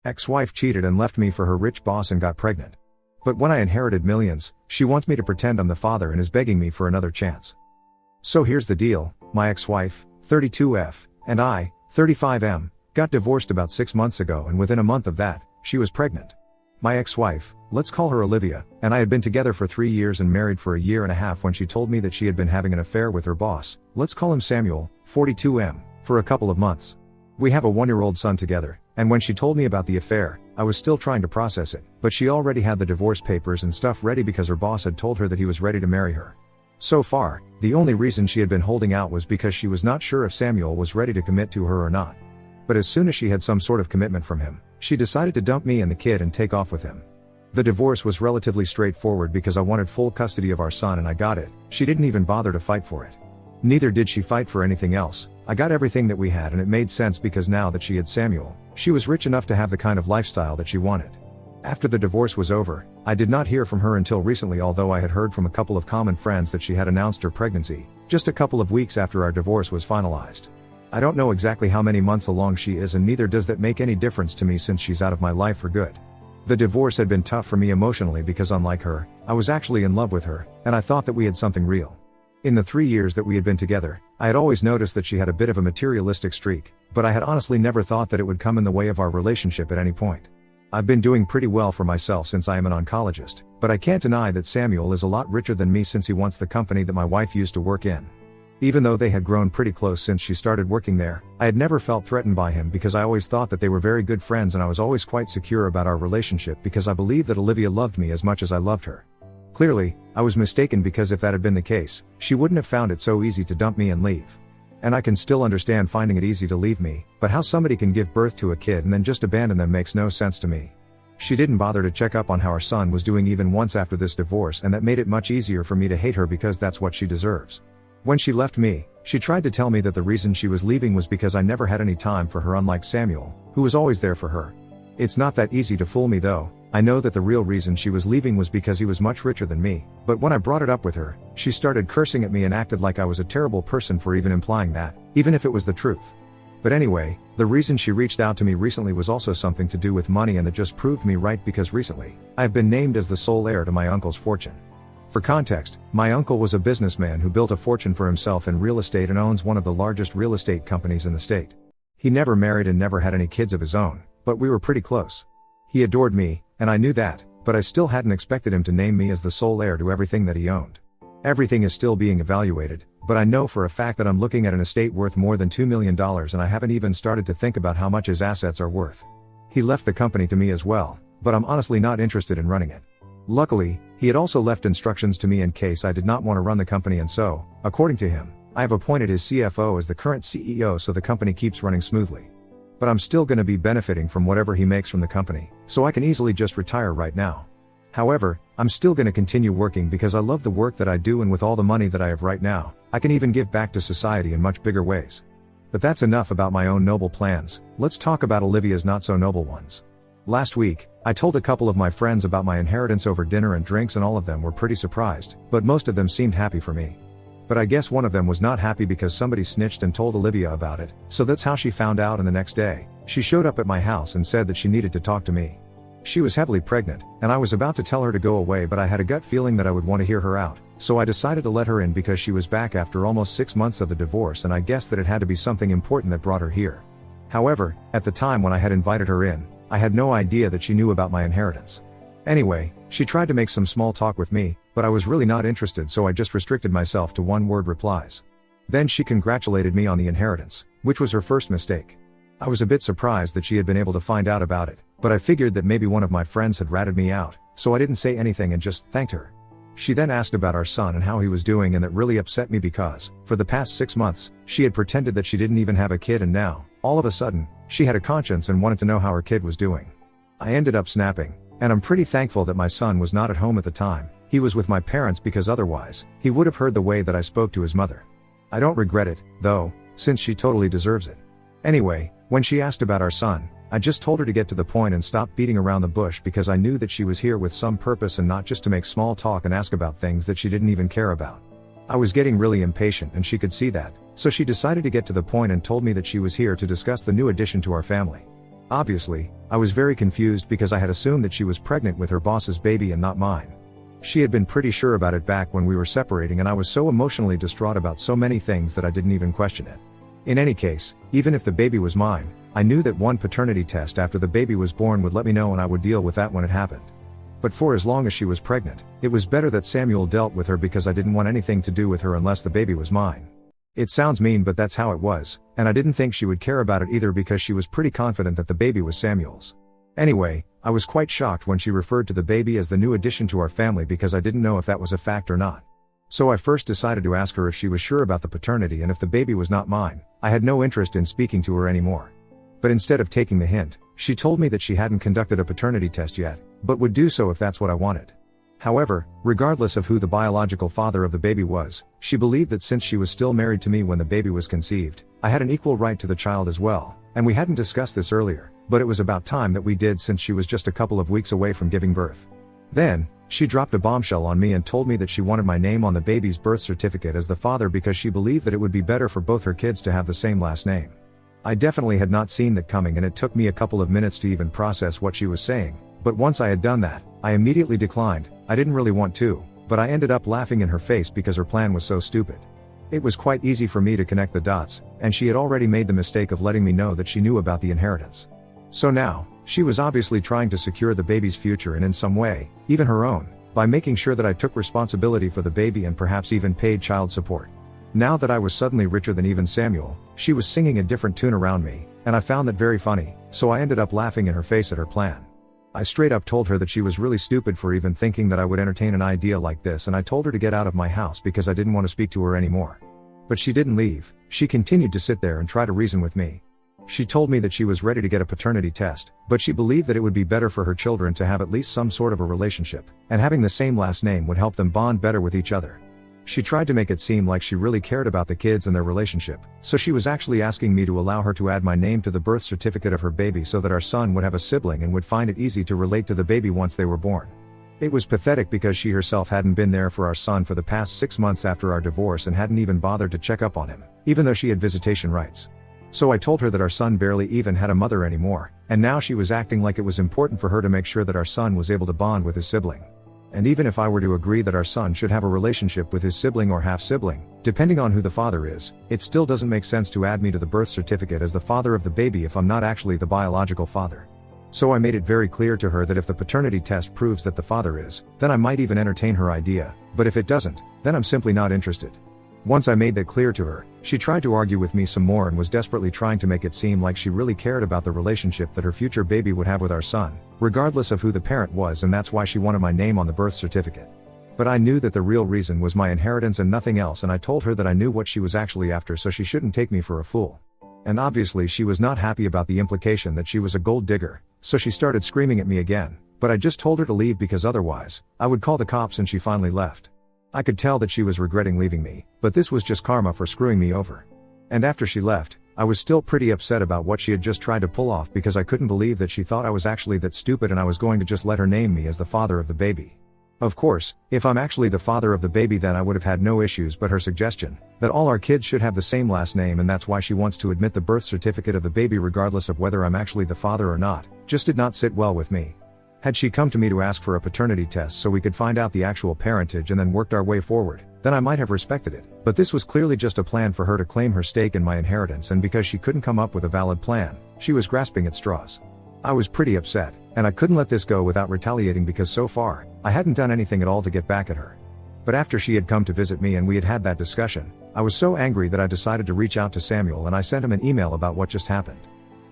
Ex-wife cheated and left me for her rich boss and got pregnant. But when I inherited millions, she wants me to pretend I'm the father and is begging me for another chance. So here's the deal, my ex-wife, 32F, and I, 35M, got divorced about 6 months ago, and within a month of that, she was pregnant. My ex-wife, let's call her Olivia, and I had been together for 3 years and married for a year and a half when she told me that she had been having an affair with her boss, let's call him Samuel, 42M, for a couple of months. We have a 1-year-old son together, and when she told me about the affair, I was still trying to process it, but she already had the divorce papers and stuff ready because her boss had told her that he was ready to marry her. So far, the only reason she had been holding out was because she was not sure if Samuel was ready to commit to her or not. But as soon as she had some sort of commitment from him, she decided to dump me and the kid and take off with him. The divorce was relatively straightforward because I wanted full custody of our son and I got it. She didn't even bother to fight for it. Neither did she fight for anything else. I got everything that we had, and it made sense because now that she had Samuel, she was rich enough to have the kind of lifestyle that she wanted. After the divorce was over, I did not hear from her until recently, although I had heard from a couple of common friends that she had announced her pregnancy, just a couple of weeks after our divorce was finalized. I don't know exactly how many months along she is, and neither does that make any difference to me since she's out of my life for good. The divorce had been tough for me emotionally because unlike her, I was actually in love with her, and I thought that we had something real. In the 3 years that we had been together, I had always noticed that she had a bit of a materialistic streak, but I had honestly never thought that it would come in the way of our relationship at any point. I've been doing pretty well for myself since I am an oncologist, but I can't deny that Samuel is a lot richer than me since he wants the company that my wife used to work in. Even though they had grown pretty close since she started working there, I had never felt threatened by him because I always thought that they were very good friends, and I was always quite secure about our relationship because I believed that Olivia loved me as much as I loved her. Clearly, I was mistaken because if that had been the case, she wouldn't have found it so easy to dump me and leave. And I can still understand finding it easy to leave me, but how somebody can give birth to a kid and then just abandon them makes no sense to me. She didn't bother to check up on how our son was doing even once after this divorce, and that made it much easier for me to hate her because that's what she deserves. When she left me, she tried to tell me that the reason she was leaving was because I never had any time for her, unlike Samuel, who was always there for her. It's not that easy to fool me though. I know that the real reason she was leaving was because he was much richer than me, but when I brought it up with her, she started cursing at me and acted like I was a terrible person for even implying that, even if it was the truth. But anyway, the reason she reached out to me recently was also something to do with money, and that just proved me right because recently, I have been named as the sole heir to my uncle's fortune. For context, my uncle was a businessman who built a fortune for himself in real estate and owns one of the largest real estate companies in the state. He never married and never had any kids of his own, but we were pretty close. He adored me, and I knew that, but I still hadn't expected him to name me as the sole heir to everything that he owned. Everything is still being evaluated, but I know for a fact that I'm looking at an estate worth more than $2 million, and I haven't even started to think about how much his assets are worth. He left the company to me as well, but I'm honestly not interested in running it. Luckily, he had also left instructions to me in case I did not want to run the company, and so, according to him, I have appointed his CFO as the current CEO so the company keeps running smoothly. But I'm still going to be benefiting from whatever he makes from the company, so I can easily just retire right now. However, I'm still going to continue working because I love the work that I do, and with all the money that I have right now, I can even give back to society in much bigger ways. But that's enough about my own noble plans. Let's talk about Olivia's not so noble ones. Last week, I told a couple of my friends about my inheritance over dinner and drinks, and all of them were pretty surprised, but most of them seemed happy for me. But I guess one of them was not happy because somebody snitched and told Olivia about it, so that's how she found out, and the next day, she showed up at my house and said that she needed to talk to me. She was heavily pregnant, and I was about to tell her to go away, but I had a gut feeling that I would want to hear her out, so I decided to let her in because she was back after almost 6 months of the divorce, and I guessed that it had to be something important that brought her here. However, at the time when I had invited her in, I had no idea that she knew about my inheritance. Anyway, she tried to make some small talk with me, but I was really not interested, so I just restricted myself to one-word replies. Then she congratulated me on the inheritance, which was her first mistake. I was a bit surprised that she had been able to find out about it, but I figured that maybe one of my friends had ratted me out, so I didn't say anything and just thanked her. She then asked about our son and how he was doing, and that really upset me because, for the past 6 months, she had pretended that she didn't even have a kid, and now, all of a sudden, she had a conscience and wanted to know how her kid was doing. I ended up snapping, and I'm pretty thankful that my son was not at home at the time. He was with my parents because otherwise, he would have heard the way that I spoke to his mother. I don't regret it, though, since she totally deserves it. Anyway, when she asked about our son, I just told her to get to the point and stop beating around the bush because I knew that she was here with some purpose and not just to make small talk and ask about things that she didn't even care about. I was getting really impatient and she could see that, so she decided to get to the point and told me that she was here to discuss the new addition to our family. Obviously, I was very confused because I had assumed that she was pregnant with her boss's baby and not mine. She had been pretty sure about it back when we were separating, and I was so emotionally distraught about so many things that I didn't even question it. In any case, even if the baby was mine, I knew that one paternity test after the baby was born would let me know, and I would deal with that when it happened. But for as long as she was pregnant, it was better that Samuel dealt with her because I didn't want anything to do with her unless the baby was mine. It sounds mean, but that's how it was, and I didn't think she would care about it either because she was pretty confident that the baby was Samuel's. Anyway, I was quite shocked when she referred to the baby as the new addition to our family because I didn't know if that was a fact or not. So I first decided to ask her if she was sure about the paternity, and if the baby was not mine, I had no interest in speaking to her anymore. But instead of taking the hint, she told me that she hadn't conducted a paternity test yet, but would do so if that's what I wanted. However, regardless of who the biological father of the baby was, she believed that since she was still married to me when the baby was conceived, I had an equal right to the child as well, and we hadn't discussed this earlier, but it was about time that we did since she was just a couple of weeks away from giving birth. Then, she dropped a bombshell on me and told me that she wanted my name on the baby's birth certificate as the father because she believed that it would be better for both her kids to have the same last name. I definitely had not seen that coming, and it took me a couple of minutes to even process what she was saying, but once I had done that, I immediately declined. I didn't really want to, but I ended up laughing in her face because her plan was so stupid. It was quite easy for me to connect the dots, and she had already made the mistake of letting me know that she knew about the inheritance. So now, she was obviously trying to secure the baby's future, and in some way, even her own, by making sure that I took responsibility for the baby and perhaps even paid child support. Now that I was suddenly richer than even Samuel, she was singing a different tune around me, and I found that very funny, so I ended up laughing in her face at her plan. I straight up told her that she was really stupid for even thinking that I would entertain an idea like this, and I told her to get out of my house because I didn't want to speak to her anymore. But she didn't leave. She continued to sit there and try to reason with me. She told me that she was ready to get a paternity test, but she believed that it would be better for her children to have at least some sort of a relationship, and having the same last name would help them bond better with each other. She tried to make it seem like she really cared about the kids and their relationship, so she was actually asking me to allow her to add my name to the birth certificate of her baby so that our son would have a sibling and would find it easy to relate to the baby once they were born. It was pathetic because she herself hadn't been there for our son for the past 6 months after our divorce and hadn't even bothered to check up on him, even though she had visitation rights. So I told her that our son barely even had a mother anymore, and now she was acting like it was important for her to make sure that our son was able to bond with his sibling. And even if I were to agree that our son should have a relationship with his sibling or half-sibling, depending on who the father is, it still doesn't make sense to add me to the birth certificate as the father of the baby if I'm not actually the biological father. So I made it very clear to her that if the paternity test proves that the father is, then I might even entertain her idea, but if it doesn't, then I'm simply not interested. Once I made that clear to her, she tried to argue with me some more and was desperately trying to make it seem like she really cared about the relationship that her future baby would have with our son, regardless of who the parent was, and that's why she wanted my name on the birth certificate. But I knew that the real reason was my inheritance and nothing else, and I told her that I knew what she was actually after, so she shouldn't take me for a fool. And obviously she was not happy about the implication that she was a gold digger, so she started screaming at me again, but I just told her to leave because otherwise, I would call the cops, and she finally left. I could tell that she was regretting leaving me, but this was just karma for screwing me over. And after she left, I was still pretty upset about what she had just tried to pull off because I couldn't believe that she thought I was actually that stupid and I was going to just let her name me as the father of the baby. Of course, if I'm actually the father of the baby, then I would have had no issues, but her suggestion, that all our kids should have the same last name and that's why she wants to admit the birth certificate of the baby regardless of whether I'm actually the father or not, just did not sit well with me. Had she come to me to ask for a paternity test so we could find out the actual parentage and then worked our way forward, then I might have respected it, but this was clearly just a plan for her to claim her stake in my inheritance, and because she couldn't come up with a valid plan, she was grasping at straws. I was pretty upset, and I couldn't let this go without retaliating because so far, I hadn't done anything at all to get back at her. But after she had come to visit me and we had had that discussion, I was so angry that I decided to reach out to Samuel and I sent him an email about what just happened.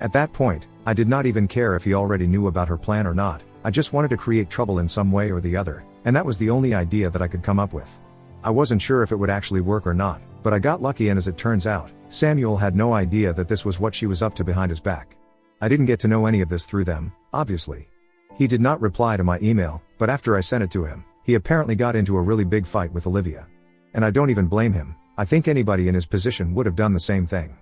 At that point, I did not even care if he already knew about her plan or not. I just wanted to create trouble in some way or the other, and that was the only idea that I could come up with. I wasn't sure if it would actually work or not, but I got lucky, and as it turns out, Samuel had no idea that this was what she was up to behind his back. I didn't get to know any of this through them, obviously. He did not reply to my email, but after I sent it to him, he apparently got into a really big fight with Olivia. And I don't even blame him. I think anybody in his position would have done the same thing.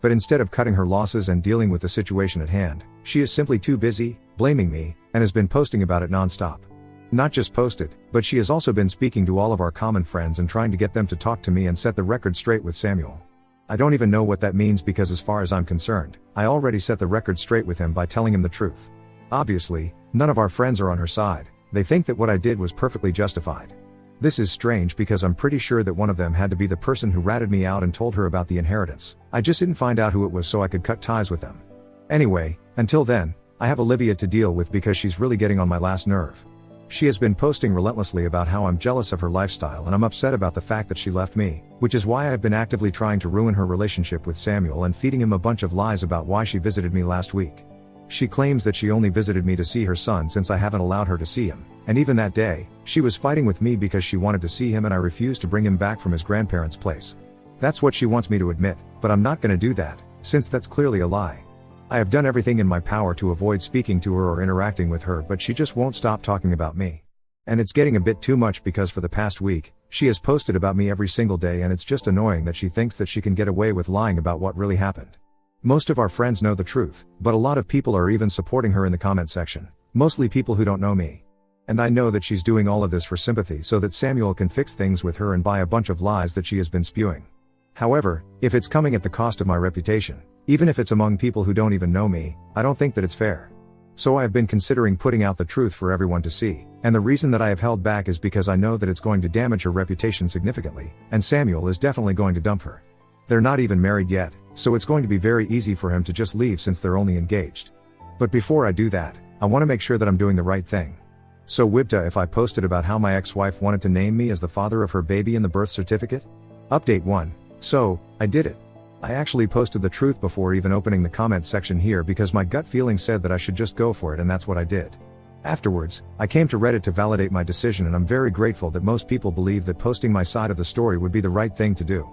But instead of cutting her losses and dealing with the situation at hand, she is simply too busy, blaming me, and has been posting about it non-stop. Not just posted, but she has also been speaking to all of our common friends and trying to get them to talk to me and set the record straight with Samuel. I don't even know what that means because as far as I'm concerned, I already set the record straight with him by telling him the truth. Obviously, none of our friends are on her side. They think that what I did was perfectly justified. This is strange because I'm pretty sure that one of them had to be the person who ratted me out and told her about the inheritance. I just didn't find out who it was so I could cut ties with them. Anyway, until then, I have Olivia to deal with because she's really getting on my last nerve. She has been posting relentlessly about how I'm jealous of her lifestyle and I'm upset about the fact that she left me, which is why I've been actively trying to ruin her relationship with Samuel and feeding him a bunch of lies about why she visited me last week. She claims that she only visited me to see her son since I haven't allowed her to see him, and even that day, she was fighting with me because she wanted to see him and I refused to bring him back from his grandparents' place. That's what she wants me to admit, but I'm not gonna do that, since that's clearly a lie. I have done everything in my power to avoid speaking to her or interacting with her, but she just won't stop talking about me. And it's getting a bit too much because for the past week, she has posted about me every single day and it's just annoying that she thinks that she can get away with lying about what really happened. Most of our friends know the truth, but a lot of people are even supporting her in the comment section, mostly people who don't know me. And I know that she's doing all of this for sympathy so that Samuel can fix things with her and buy a bunch of lies that she has been spewing. However, if it's coming at the cost of my reputation, even if it's among people who don't even know me, I don't think that it's fair. So I have been considering putting out the truth for everyone to see, and the reason that I have held back is because I know that it's going to damage her reputation significantly, and Samuel is definitely going to dump her. They're not even married yet, so it's going to be very easy for him to just leave since they're only engaged. But before I do that, I want to make sure that I'm doing the right thing. So Wibta, if I posted about how my ex-wife wanted to name me as the father of her baby in the birth certificate? Update 1. So, I did it. I actually posted the truth before even opening the comment section here because my gut feeling said that I should just go for it and that's what I did. Afterwards, I came to Reddit to validate my decision and I'm very grateful that most people believe that posting my side of the story would be the right thing to do.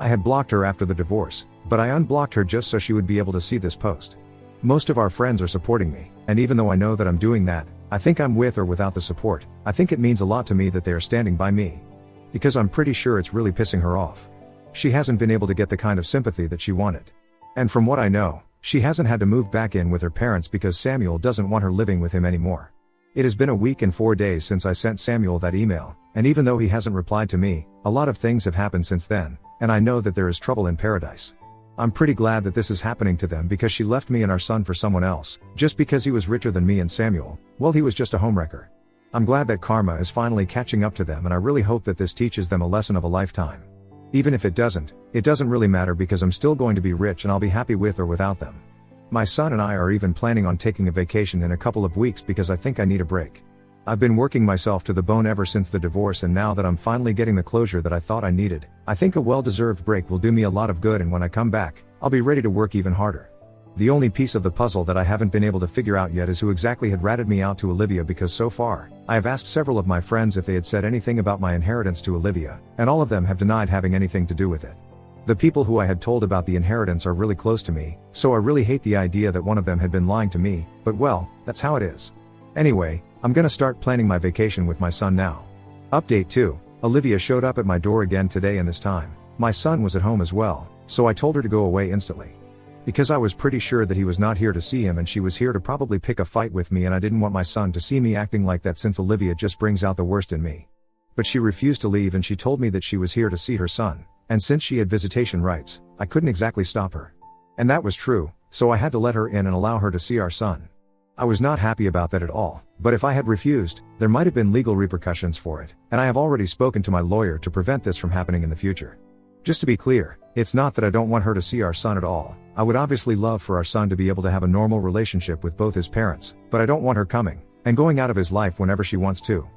I had blocked her after the divorce, but I unblocked her just so she would be able to see this post. Most of our friends are supporting me, and even though I know that I'm doing that, I think I'm with or without the support, I think it means a lot to me that they are standing by me. Because I'm pretty sure it's really pissing her off. She hasn't been able to get the kind of sympathy that she wanted. And from what I know, she hasn't had to move back in with her parents because Samuel doesn't want her living with him anymore. It has been a week and 4 days since I sent Samuel that email, and even though he hasn't replied to me, a lot of things have happened since then, and I know that there is trouble in paradise. I'm pretty glad that this is happening to them because she left me and our son for someone else, just because he was richer than me and Samuel, well he was just a homewrecker. I'm glad that karma is finally catching up to them and I really hope that this teaches them a lesson of a lifetime. Even if it doesn't really matter because I'm still going to be rich and I'll be happy with or without them. My son and I are even planning on taking a vacation in a couple of weeks because I think I need a break. I've been working myself to the bone ever since the divorce and now that I'm finally getting the closure that I thought I needed, I think a well-deserved break will do me a lot of good and when I come back, I'll be ready to work even harder. The only piece of the puzzle that I haven't been able to figure out yet is who exactly had ratted me out to Olivia because so far, I have asked several of my friends if they had said anything about my inheritance to Olivia, and all of them have denied having anything to do with it. The people who I had told about the inheritance are really close to me, so I really hate the idea that one of them had been lying to me, but well, that's how it is. Anyway, I'm gonna start planning my vacation with my son now. Update 2. Olivia showed up at my door again today and this time, my son was at home as well, so I told her to go away instantly. Because I was pretty sure that he was not here to see him and she was here to probably pick a fight with me and I didn't want my son to see me acting like that since Olivia just brings out the worst in me. But she refused to leave and she told me that she was here to see her son, and since she had visitation rights, I couldn't exactly stop her. And that was true, so I had to let her in and allow her to see our son. I was not happy about that at all, but if I had refused, there might have been legal repercussions for it, and I have already spoken to my lawyer to prevent this from happening in the future. Just to be clear, it's not that I don't want her to see our son at all. I would obviously love for our son to be able to have a normal relationship with both his parents, but I don't want her coming and going out of his life whenever she wants to.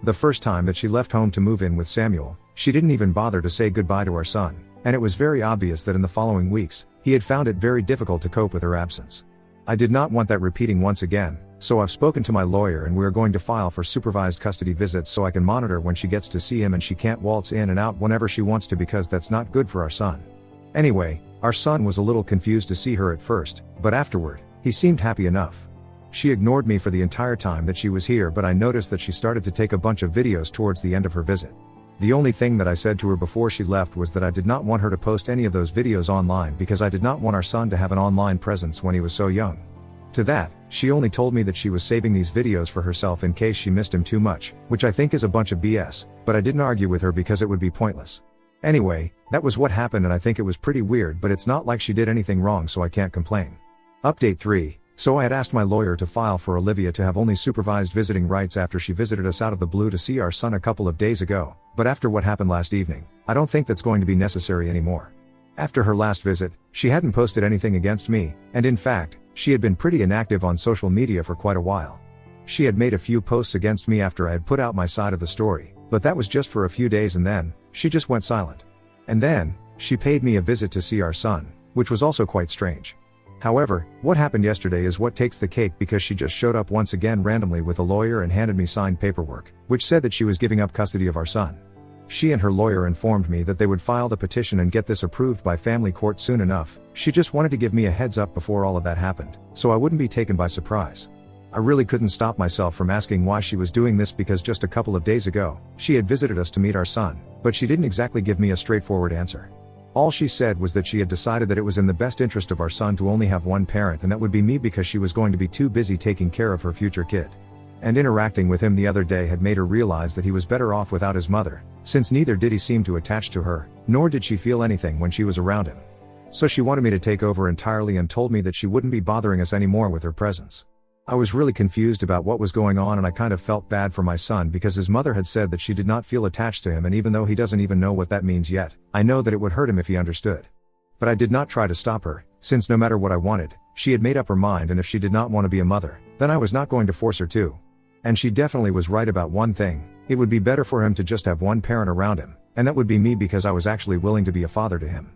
The first time that she left home to move in with Samuel, she didn't even bother to say goodbye to our son, and it was very obvious that in the following weeks, he had found it very difficult to cope with her absence. I did not want that repeating once again, so I've spoken to my lawyer and we are going to file for supervised custody visits so I can monitor when she gets to see him and she can't waltz in and out whenever she wants to because that's not good for our son. Anyway, our son was a little confused to see her at first, but afterward, he seemed happy enough. She ignored me for the entire time that she was here, but I noticed that she started to take a bunch of videos towards the end of her visit. The only thing that I said to her before she left was that I did not want her to post any of those videos online because I did not want our son to have an online presence when he was so young. To that, she only told me that she was saving these videos for herself in case she missed him too much, which I think is a bunch of BS, but I didn't argue with her because it would be pointless. Anyway, That was what happened, and I think it was pretty weird, but it's not like she did anything wrong, so I can't complain. Update 3. So I had asked my lawyer to file for Olivia to have only supervised visiting rights after she visited us out of the blue to see our son a couple of days ago, but after what happened last evening, I don't think that's going to be necessary anymore. After her last visit, she hadn't posted anything against me, and in fact, she had been pretty inactive on social media for quite a while. She had made a few posts against me after I had put out my side of the story, but that was just for a few days, and then, she just went silent. And then, she paid me a visit to see our son, which was also quite strange. However, what happened yesterday is what takes the cake, because she just showed up once again randomly with a lawyer and handed me signed paperwork, which said that she was giving up custody of our son. She and her lawyer informed me that they would file the petition and get this approved by family court soon enough. She just wanted to give me a heads up before all of that happened, so I wouldn't be taken by surprise. I really couldn't stop myself from asking why she was doing this, because just a couple of days ago, she had visited us to meet our son, but she didn't exactly give me a straightforward answer. All she said was that she had decided that it was in the best interest of our son to only have one parent, and that would be me, because she was going to be too busy taking care of her future kid. And interacting with him the other day had made her realize that he was better off without his mother, since neither did he seem to attach to her, nor did she feel anything when she was around him. So she wanted me to take over entirely and told me that she wouldn't be bothering us anymore with her presence. I was really confused about what was going on, and I kind of felt bad for my son because his mother had said that she did not feel attached to him, and even though he doesn't even know what that means yet, I know that it would hurt him if he understood. But I did not try to stop her, since no matter what I wanted, she had made up her mind, and if she did not want to be a mother, then I was not going to force her to. And she definitely was right about one thing: it would be better for him to just have one parent around him, and that would be me, because I was actually willing to be a father to him.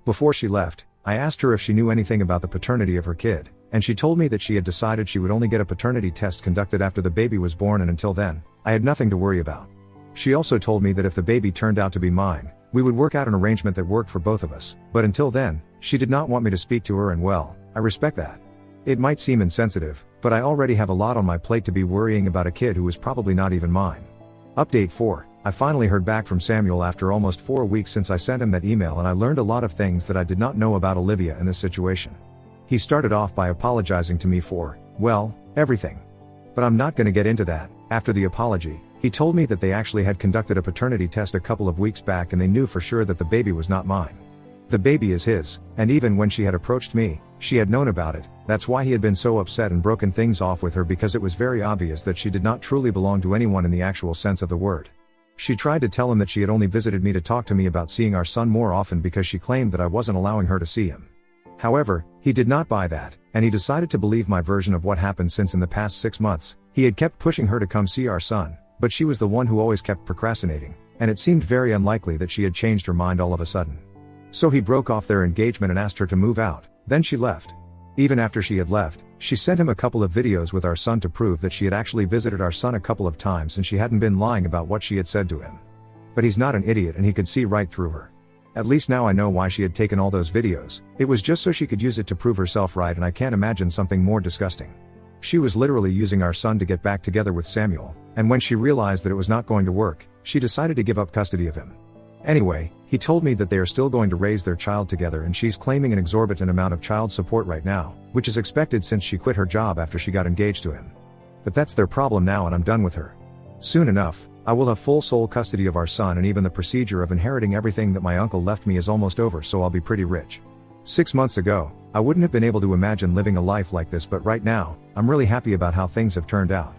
Before she left, I asked her if she knew anything about the paternity of her kid, and she told me that she had decided she would only get a paternity test conducted after the baby was born, and until then, I had nothing to worry about. She also told me that if the baby turned out to be mine, we would work out an arrangement that worked for both of us, but until then, she did not want me to speak to her, and well, I respect that. It might seem insensitive, but I already have a lot on my plate to be worrying about a kid who is probably not even mine. Update 4. I finally heard back from Samuel after almost 4 weeks since I sent him that email, and I learned a lot of things that I did not know about Olivia in this situation. He started off by apologizing to me for, well, everything. But I'm not going to get into that. After the apology, he told me that they actually had conducted a paternity test a couple of weeks back, and they knew for sure that the baby was not mine. The baby is his, and even when she had approached me, she had known about it. That's why he had been so upset and broken things off with her, because it was very obvious that she did not truly belong to anyone in the actual sense of the word. She tried to tell him that she had only visited me to talk to me about seeing our son more often, because she claimed that I wasn't allowing her to see him. However, he did not buy that, and he decided to believe my version of what happened, since in the past 6 months, he had kept pushing her to come see our son, but she was the one who always kept procrastinating, and it seemed very unlikely that she had changed her mind all of a sudden. So he broke off their engagement and asked her to move out, then she left. Even after she had left, she sent him a couple of videos with our son to prove that she had actually visited our son a couple of times and she hadn't been lying about what she had said to him. But he's not an idiot, and he could see right through her. At least now I know why she had taken all those videos. It was just so she could use it to prove herself right, and I can't imagine something more disgusting. She was literally using our son to get back together with Samuel, and when she realized that it was not going to work, she decided to give up custody of him. Anyway, he told me that they are still going to raise their child together, and she's claiming an exorbitant amount of child support right now, which is expected since she quit her job after she got engaged to him. But that's their problem now, and I'm done with her. Soon enough, I will have full sole custody of our son, and even the procedure of inheriting everything that my uncle left me is almost over, so I'll be pretty rich. 6 months ago, I wouldn't have been able to imagine living a life like this, but right now, I'm really happy about how things have turned out.